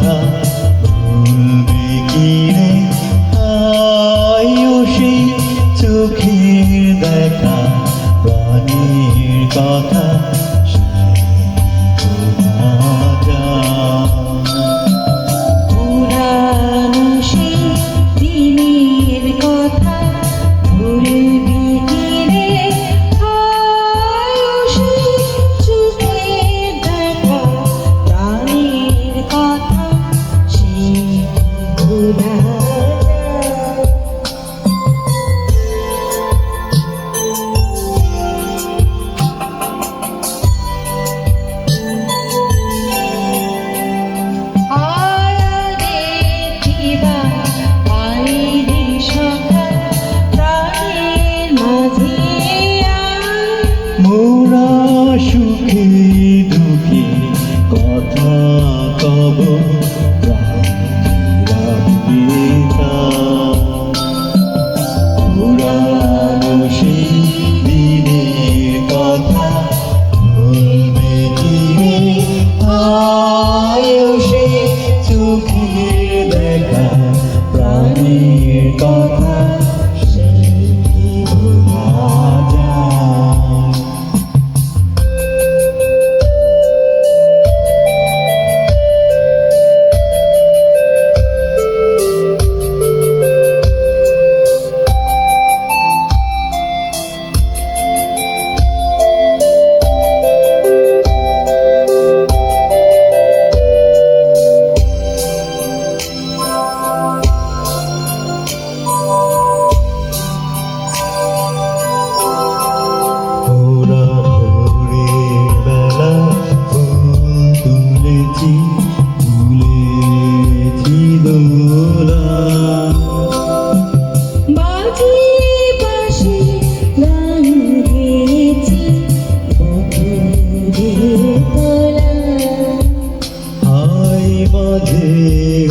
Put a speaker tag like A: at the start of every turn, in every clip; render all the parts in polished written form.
A: কথা ভুলবে কি রে আয়ো সেই চোখের দেখা প্রাণের কথা
B: পুরানো সেই দিনের কথা ভুলবি কি রে আয়ো সেই চোখের দেখা প্রাণের কথা সে ভোলা
A: মোরা সুখে দুঃখে কথা কব পুরানো সেই দিনের কথা ভুলবে কি রে আয়ো সেই চোখের দেখা প্রাণের কথা সে ভোলা যায়।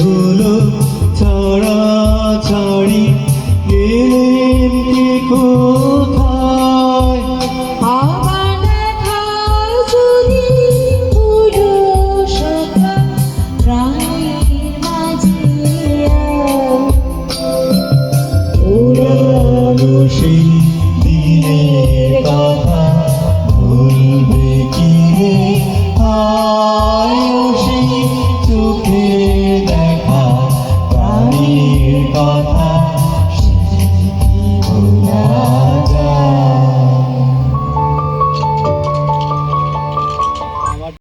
A: হলো ছড়াছড়ি গেলেন কে কোথায়
B: আবার দেখা যদি পুরো সকাল প্রাণের মাঝে
A: পুরানো সেই দিনের কথা ভুলবে কি রে আয়ো সেই চোখে দেখা প্রাণের কথা